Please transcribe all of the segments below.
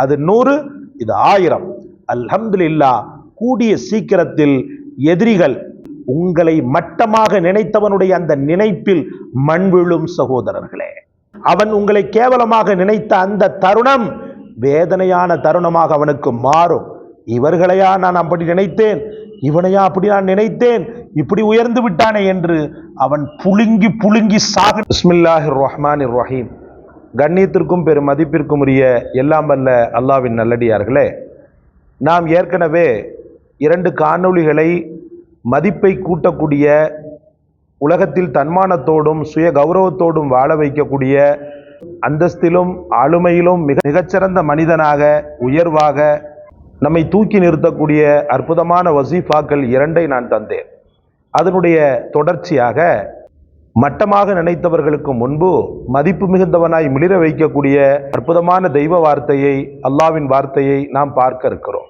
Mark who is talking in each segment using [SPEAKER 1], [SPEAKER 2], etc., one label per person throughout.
[SPEAKER 1] அது 100, இது 1000. அல்ஹம்துலில்லாஹ். கூடிய சீக்கிரத்தில் எதிரிகள் உங்களை மட்டமாக நினைத்தவனுடைய அந்த நினைப்பில் மண் விழும் சகோதரர்களே. அவன் உங்களை கேவலமாக நினைத்த அந்த தருணம் வேதனையான தருணமாக அவனுக்கு மாறும். இவர்களையா நான் அப்படி நினைத்தேன், இவனையா அப்படி நான் நினைத்தேன், இப்படி உயர்ந்து விட்டானே என்று அவன் புழுங்கி புழுங்கி சாக. பிஸ்மில்லாஹிர் ரஹ்மானிர் ரஹீம். கண்ணியத்திற்கும் பெரும் மதிப்பிற்கும் உரிய எல்லாம் வல்ல அல்லாஹ்வின் நல்லடியார்களே, நாம் ஏற்கனவே 2 காணொளிகளை மதிப்பை கூட்டக்கூடிய, உலகத்தில் தன்மானத்தோடும் சுய கௌரவத்தோடும் வாழ வைக்கக்கூடிய, அந்தஸ்திலும் ஆளுமையிலும் மிகச்சிறந்த மனிதனாக உயர்வாக நம்மை தூக்கி நிறுத்தக்கூடிய அற்புதமான வசீஃபாக்கள் 2ஐ நான் தந்தேன். அதனுடைய தொடர்ச்சியாக மட்டமாக நினைத்தவர்களுக்கு முன்பு மதிப்பு மிகுந்தவனாய் மிளிர வைக்கக்கூடிய அற்புதமான தெய்வ வார்த்தையை, அல்லாஹ்வின் வார்த்தையை நாம் பார்க்க இருக்கிறோம்.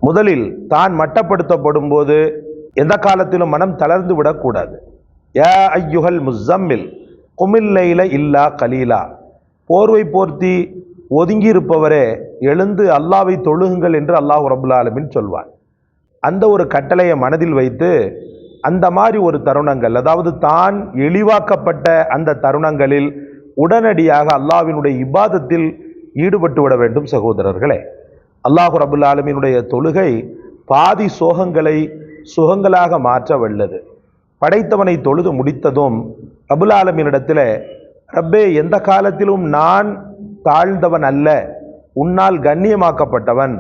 [SPEAKER 1] முதலில் தான் மட்டப்படுத்தப்படும் போது எந்த காலத்திலும் மனம் தளர்ந்து விடக்கூடாது. யா ஐயுஹல் முஸம்மில் குமில் லைல இல்லா கலீலா. போர்வை போர்த்தி ஒதுங்கி இருப்பவரே, எழுந்து அல்லாஹ்வை தொழுகுங்கள் என்று அல்லாஹ் ரப்புல் ஆலமீன் சொல்வான். அந்த ஒரு கட்டளையை மனதில் வைத்து அந்த மாதிரி ஒரு தருணங்கள், அதாவது தான் இழிவாக்கப்பட்ட அந்த தருணங்களில் உடனடியாக அல்லாஹ்வினுடைய இபாதத்தில் ஈடுபட்டு விட வேண்டும் சகோதரர்களே. அல்லாஹ் ரப்புல் ஆலமீனுடைய தொழுகை பாதி சோகங்களை சுகங்களாக மாற்ற வல்லது. படைத்தவனை தொழுது முடித்ததும் ரப்புல் ஆலமீனிடத்தில், ரப்பே, எந்த காலத்திலும் நான் தாழ்ந்தவன் அல்ல, உன்னால் கண்ணியமாக்கப்பட்டவன்,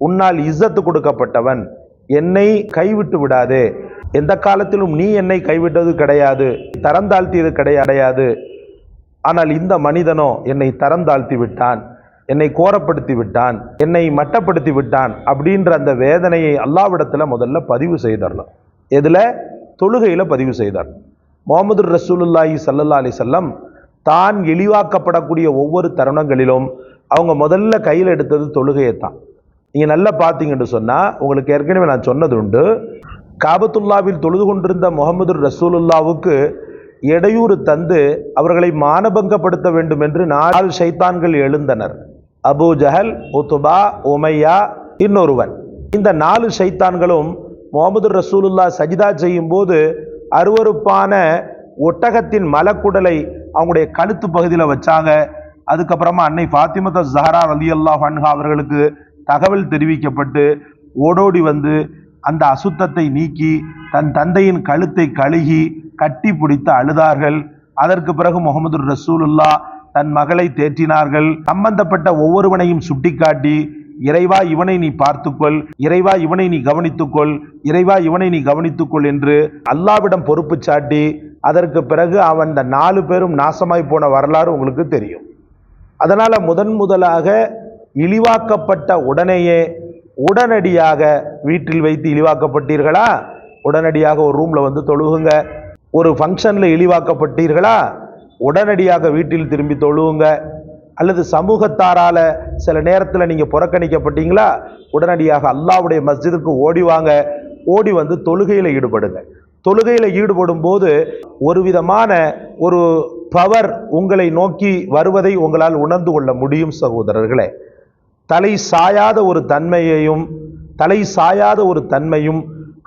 [SPEAKER 1] உன்னால் இஸ்ஸத்து கொடுக்கப்பட்டவன், என்னை கைவிட்டு விடாதே. எந்த காலத்திலும் நீ என்னை கைவிட்டது கிடையாது, தரம் தாழ்த்தியது கிடையாது. ஆனால் இந்த மனிதனோ என்னை தரம் தாழ்த்தி விட்டான், என்னை கோரப்படுத்தி விட்டான், என்னை மட்டப்படுத்தி விட்டான் அப்படின்ற அந்த வேதனையை அல்லாஹ்விடத்தில் முதல்ல பதிவு செய்தரலாம். எதில்? தொழுகையில் பதிவு செய்தார். முஹம்மது ரசூலுல்லாஹி ஸல்லல்லாஹு அலைஹி வஸல்லம் தான் இழிவாக்கப்படக்கூடிய ஒவ்வொரு தருணங்களிலும் அவங்க முதல்ல கையில் எடுத்தது தொழுகையை தான். நீங்கள் நல்லா பார்த்தீங்கன்னு சொன்னால், உங்களுக்கு ஏற்கனவே நான் சொன்னது உண்டு, காபத்துல்லாவில் தொழுது கொண்டிருந்த முஹம்மது ரசூலுல்லாவுக்கு இடையூறு தந்து அவர்களை மானபங்கப்படுத்த வேண்டும் என்று 4 ஷைத்தான்கள் எழுந்தனர். அபூ ஜஹல், உத்பா, உமையா, இன்னொருவன். இந்த 4 ஷைத்தான்களும் முஹம்மது ரசூலுல்லா சஜிதா செய்யும் போது அருவருப்பான ஒட்டகத்தின் மலக்குடலை அவங்களுடைய கழுத்து பகுதியில் வச்சாங்க. அதுக்கப்புறமா அன்னை ஃபாத்திமா ஸஹரா ரலியல்லாஹு அன்ஹா அவர்களுக்கு தகவல் தெரிவிக்கப்பட்டு ஓடோடி வந்து அந்த அசுத்தத்தை நீக்கி தன் தந்தையின் கழுத்தை கழுகி கட்டி பிடித்து அழுதார்கள். அதற்கு பிறகு முஹம்மது ரசூலுல்லா தன் மகளை தேற்றினார்கள். சம்பந்தப்பட்ட ஒவ்வொருவனையும் சுட்டிக்காட்டி, இறைவா இவனை நீ பார்த்துக்கொள், இறைவா இவனை நீ கவனித்துக்கொள், இறைவா இவனை நீ கவனித்துக்கொள் என்று அல்லாஹ்விடம் பொறுப்பு சாட்டி, அதற்கு பிறகு அவன் இந்த 4 பேரும் நாசமாய் போன வரலாறு உங்களுக்கு தெரியும். அதனால முதலாக இழிவாக்கப்பட்ட உடனேயே உடனடியாக வீட்டில் வைத்து இழிவாக்கப்பட்டீர்களா, உடனடியாக ஒரு ரூம்ல வந்து தொழுகுங்க. ஒரு ஃபங்க்ஷன்ல இழிவாக்கப்பட்டீர்களா, உடனடியாக வீட்டில் திரும்பி தொழுவுங்க. அல்லது சமூகத்தாரால சில நேரத்தில் நீங்க புறக்கணிக்கப்பட்டீங்களா, உடனடியாக அல்லாஹ்வுடைய மஸ்ஜிதுக்கு ஓடிவாங்க. ஓடி வந்து தொழுகையில ஈடுபடுங்க. தொழுகையில ஈடுபடும் போது ஒரு விதமான ஒரு பவர் உங்களை நோக்கி வருவதை உங்களால் உணர்ந்து கொள்ள முடியும் சகோதரர்களே. தலை சாயாத ஒரு தன்மையும்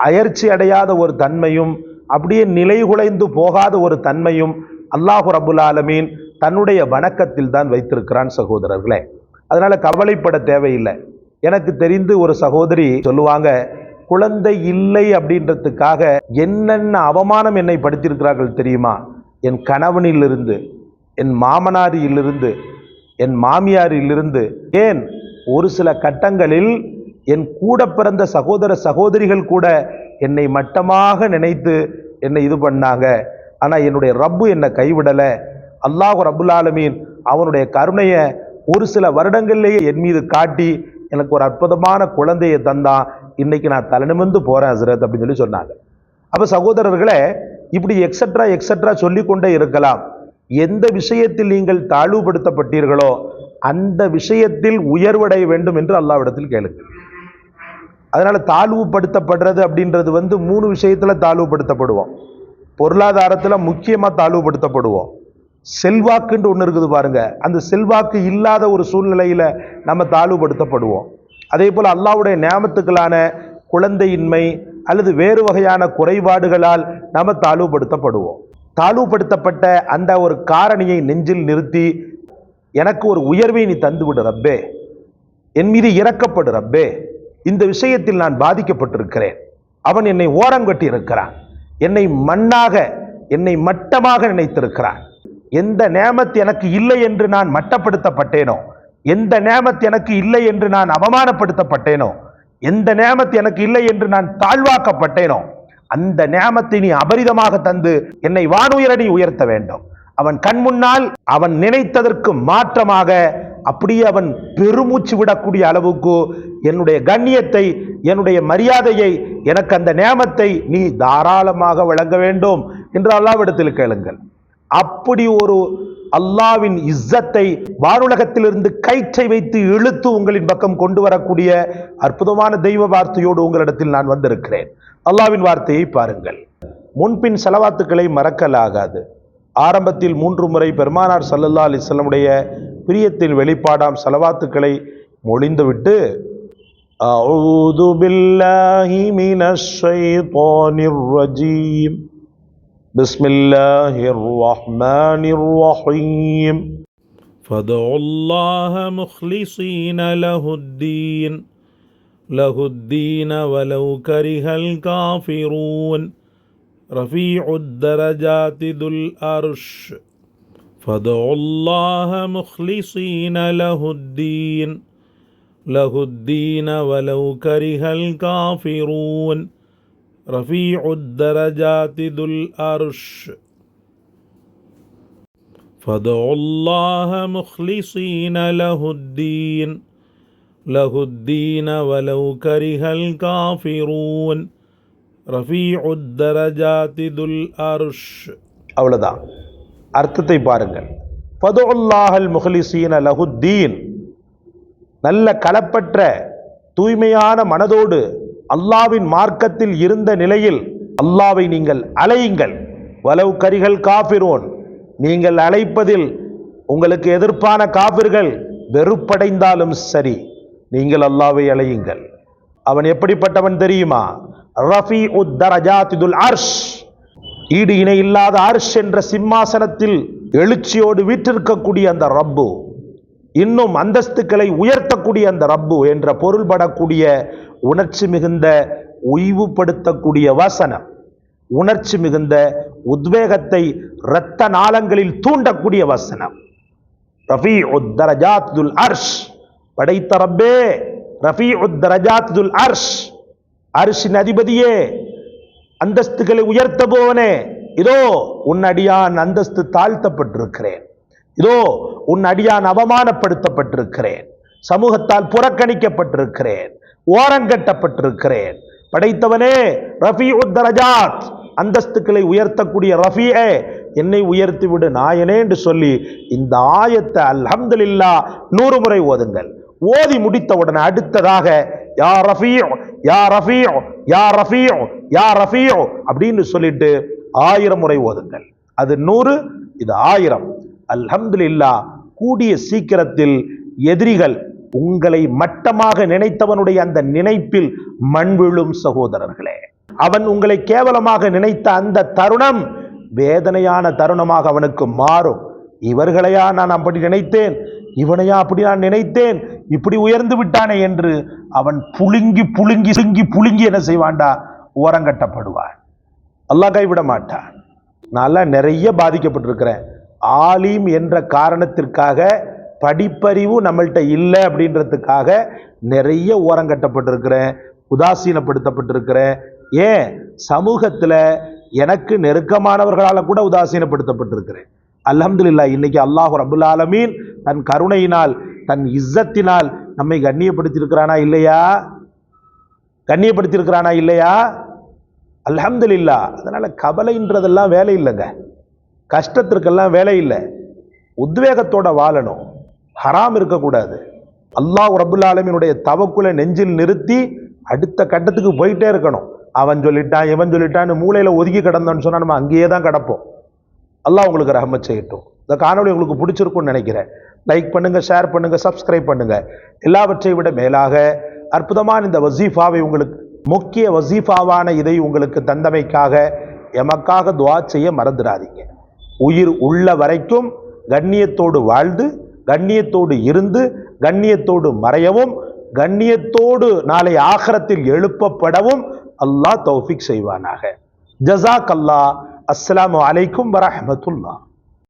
[SPEAKER 1] அயற்சி அடையாத ஒரு தன்மையும் அப்படியே நிலைகுலைந்து போகாத ஒரு தன்மையும் அல்லாஹ் ரப்புல் ஆலமீன் தன்னுடைய வணக்கத்தில் தான் வைத்திருக்கிறான் சகோதரர்களே. அதனால கவலைப்பட தேவையில்லை. எனக்கு தெரிந்து ஒரு சகோதரி சொல்லுவாங்க, குழந்தை இல்லை அப்படின்றதுக்காக என்னென்ன அவமானம் என்னை படுத்தியிருக்கிறார்கள் தெரியுமா? என் கணவனிலிருந்து, என் மாமனாரிலிருந்து, என் மாமியாரிலிருந்து, ஏன் ஒரு சில கட்டங்களில் என் கூட பிறந்த சகோதர சகோதரிகள் கூட என்னை மட்டமாக நினைத்து என்னை இது பண்ணாங்க. ஆனால் என்னுடைய ரப்பு என்னை கைவிடலை. அல்லாஹ் ரப்புல் ஆலமீன் அவனுடைய கருணையை ஒரு சில வருடங்கள்லேயே என் மீது காட்டி எனக்கு ஒரு அற்புதமான குழந்தையை தந்தான். இன்னைக்கு நான் தலைநிமிர்ந்து போறேன் ஹஸ்ரத் அப்படின்னு சொல்லி சொன்னாங்க. அப்ப சகோதரர்களே, இப்படி எக்ஸெட்ரா சொல்லிக்கொண்டே இருக்கலாம். எந்த விஷயத்தில் நீங்கள் தாழ்வுபடுத்தப்பட்டீர்களோ அந்த விஷயத்தில் உயர்வடைய வேண்டும் என்று அல்லாஹ்விடத்தில் கேளுங்க. அதனால தாழ்வுபடுத்தப்படுறது அப்படின்றது 3 விஷயத்துல தாழ்வுபடுத்தப்படுவோம். பொருளாதாரத்துல முக்கியமா தாழ்வுபடுத்தப்படுவோம், செல்வாக்குன்னு ஒன்று இருக்குது பாருங்க, அந்த செல்வாக்கு இல்லாத ஒரு சூழ்நிலையில நம்ம தாழ்வுபடுத்தப்படுவோம். அதே போல அல்லாஹ்வுடைய நியாமத்துக்களான குழந்தையின்மை அல்லது வேறு வகையான குறைபாடுகளால் நம்ம தாழ்வுபடுத்தப்படுவோம். தாழ்வுபடுத்தப்பட்ட அந்த ஒரு காரணியை நெஞ்சில் நிறுத்தி, எனக்கு ஒரு உயர்வை நீ தந்துவிடு ரப்பே, என் மீது இரக்கப்படு ரப்பே, இந்த விஷயத்தில் நான் பாதிக்கப்பட்டிருக்கிறேன், அவன் என்னை ஓரங்கட்டி இருக்கிறான், என்னை மண்ணாக என்னை மட்டமாக நினைத்திருக்கிறான், எந்த நேமத் எனக்கு இல்லை என்று நான் மட்டப்படுத்தப்பட்டேனோ, எந்த நேமத் எனக்கு இல்லை என்று நான் அவமானப்படுத்தப்பட்டேனோ, எந்த நேமத் எனக்கு இல்லை என்று நான் தாழ்வாக்கப்பட்டேனோ, அந்த நேமத்தை நீ அபரிதமாக தந்து என்னை வானுயர நீ உயர்த்த வேண்டும். அவன் கண் முன்னால் அவன் நினைத்ததற்கு மாற்றமாக அப்படியே அவன் பெருமூச்சு விடக்கூடிய அளவுக்கு என்னுடைய கண்ணியத்தை, என்னுடைய மரியாதையை, எனக்கு அந்த நேமத்தை நீ தாராளமாக வழங்க வேண்டும் என்று அல்லாஹ்விடத்தில் கேளுங்கள். அப்படி ஒரு அல்லாஹ்வின் இஸ்ஸத்தை வானுலகத்திலிருந்து கயிற்றை வைத்து இழுத்து உங்களின் பக்கம் கொண்டு வரக்கூடிய அற்புதமான தெய்வ வார்த்தையோடு உங்களிடத்தில் நான் வந்திருக்கிறேன். அல்லாஹ்வின் வார்த்தையை பாருங்கள். முன்பின் ஸலவாத்துக்களை மறக்கலாகாது. ஆரம்பத்தில் 3 முறை பெருமானார் ஸல்லல்லாஹு அலைஹி வஸல்லமுடைய பிரியத்தின் வெளிப்பாடாம் ஸலவாத்துக்களை மொழிந்துவிட்டு, அஊது பில்லாஹி மினஷ் ஷைத்தானிர் ரஜீம், பிஸ்மில்லாஹிர் ரஹ்மானிர் ரஹீம்,
[SPEAKER 2] ஃபதுல்லாஹ முக்லிஸீன லஹுத்தீன வலவ் கரிஹல் காஃபிரூன், ரஃபீஉத் தரஜாதி துல் அர்ஷ், ஃபதுல்லாஹ முக்லிஸீன லஹுத்தீன வலவ் கரிஹல் காஃபிரூன், ரஃபீஉத் தரஜாதி துல் அர்ஷ், ஃபதுல்லாஹ முக்லிஸீன லஹுத்தீன வலவ் கரிஹல் காஃபிரூன், ரஃபீஉத் தரஜாதி துல் அர்ஷ்.
[SPEAKER 1] அவ்வளவுதான். அர்த்தத்தை பாருங்கள். ஃபதுல்லாஹல் முக்லிஸீன லஹுத்தீன், நல்ல களப்பற்ற தூய்மையான மனதோடு அல்லாஹ்வின் மார்க்கத்தில் இருந்த நிலையில் அல்லாஹ்வை நீங்கள் அழையுங்கள். வலவ் கரிஹல் காஃபிரூன், நீங்கள் அழைப்பதில் உங்களுக்கு எதிர்ப்பான காபிர்கள் வெறுப்படைந்தாலும் சரி, நீங்கள் அல்லாஹ்வை அழையுங்கள். அவன் எப்படிப்பட்டவன் தெரியுமா? ரஃபீஉத் தரஜாதி துல் அர்ஷ், ஈடு இணை இல்லாத அர்ஷ் என்ற சிம்மாசனத்தில் எழுச்சியோடு வீற்றிருக்கக்கூடிய அந்த ரப்பு, இன்னும் அந்தஸ்துக்களை உயர்த்தக்கூடிய அந்த ரப்பு என்ற பொருள்படக்கூடிய உணர்ச்சி மிகுந்த உய்வுபடுத்தக்கூடிய வசனம், உணர்ச்சி மிகுந்த உத்வேகத்தை இரத்த நாளங்களில் தூண்டக்கூடிய வசனம். ரஃபீஉத் தரஜாத் துல் அர்ஷ், படைத்த ரப்பே, ரஃபீஉத் தரஜாத் துல் அர்ஷ், அர்ஷின் அதிபதியே, அந்தஸ்துகளை உயர்த்த போவனே, இதோ உன் அடியான் அந்தஸ்து தாழ்த்தப்பட்டிருக்கிறேன், இதோ உன் அடியான் அவமானப்படுத்தப்பட்டிருக்கிறேன், சமூகத்தால் புறக்கணிக்கப்பட்டிருக்கிறேன், ஓரங்கட்டப்பட்டிருக்கிறேன். படைத்தவனே, ரஃபீஉத் தரஜாத், அந்தஸ்துக்களை உயர்த்தக்கூடிய ரஃபீஏ, என்னை உயர்த்திவிடு நாயனே என்று சொல்லி இந்த ஆயத்தை அல்ஹம்துலில்லாஹ் 100 முறை ஓதுங்கள். ஓதி முடித்தவுடன் அடுத்ததாக யா ரஃபீஉ யா ரஃபீஉ யா ரஃபீஉ யா ரஃபீஉ அப்படின்னு சொல்லிட்டு 1000 முறை ஓதுங்கள். அது 100, இது 1000. அல்ஹம்துலில்லாஹ், கூடிய சீக்கிரத்தில் எதிரிகள் உங்களை மட்டமாக நினைத்தவனுடைய அந்த நினைப்பில் மண் விழும் சகோதரர்களே. அவன் உங்களை கேவலமாக நினைத்த அந்த தருணம் வேதனையான தருணமாக அவனுக்கு மாறும். இவர்களையா நான் அப்படி நினைத்தேன், இவனையா அப்படி நான் நினைத்தேன், இப்படி உயர்ந்து விட்டானே என்று அவன் புழுங்கி புழுங்கி சுங்கி புழுங்கி என்ன செய்வான்டா, ஓரங்கட்டப்படுவான். அல்லாஹ் கைவிட மாட்டான். நான் நிறைய பாதிக்கப்பட்டிருக்கிறேன். ஆலீம் என்ற காரணத்திற்காக, படிப்பறிவு நம்மள்கிட்ட இல்லை அப்படின்றதுக்காக நிறைய ஓரங்கட்டப்பட்டிருக்கிறேன், உதாசீனப்படுத்தப்பட்டிருக்கிறேன். ஏன், சமூகத்தில் எனக்கு நெருக்கமானவர்களால் கூட உதாசீனப்படுத்தப்பட்டிருக்கிறேன். அல்ஹம்துலில்லாஹ், இன்னைக்கு அல்லாஹ் ரப்புல் ஆலமீன் தன் கருணையினால், தன் இஸ்ஸத்தினால் நம்மை கண்ணியப்படுத்தியிருக்கிறானா இல்லையா? கண்ணியப்படுத்தியிருக்கிறானா இல்லையா? அல்ஹம்துலில்லாஹ். அதனால கவலைன்றதெல்லாம் வேலை இல்லைங்க, கஷ்டத்திற்கெல்லாம் வேலை இல்லை. உத்வேகத்தோட வாழணும், ஹராம் இருக்கக்கூடாது. அல்லாஹ் ரப்புல் ஆலமீனுடைய தவக்குலை நெஞ்சில் நிறுத்தி அடுத்த கட்டத்துக்கு போயிட்டே இருக்கணும். அவன் சொல்லிட்டான், இவன் சொல்லிட்டான்னு மூளையில ஒதுக்கி கிடந்தோன்னு சொன்னா நம்ம அங்கேயே தான் கிடப்போம். அல்லாஹ் உங்களுக்கு ரஹ்மத் செய்யட்டும். இந்த காணொளி உங்களுக்கு பிடிச்சிருக்கும்னு நினைக்கிறேன். லைக் பண்ணுங்க, ஷேர் பண்ணுங்க, சப்ஸ்கிரைப் பண்ணுங்க. எல்லாவற்றை விட மேலாக அற்புதமான இந்த வசீஃபாவை, உங்களுக்கு முக்கிய வசீஃபாவான இதை உங்களுக்கு தந்தமைக்காக எமக்காக துஆ செய்ய மறந்துடாதீங்க. உயிர் உள்ள வரைக்கும் கண்ணியத்தோடு வாழ்ந்து, கண்ணியத்தோடு இருந்து, கண்ணியத்தோடு மறையவும், கண்ணியத்தோடு நாளை ஆகிரத்தில் எழுப்பப்படவும் அல்லாஹ் தௌஃபீக் செய்வானாக. ஜஸாக் அல்லாஹ். அஸ்ஸலாமு அலைக்கும் வரஹ்மத்துல்லாஹ்.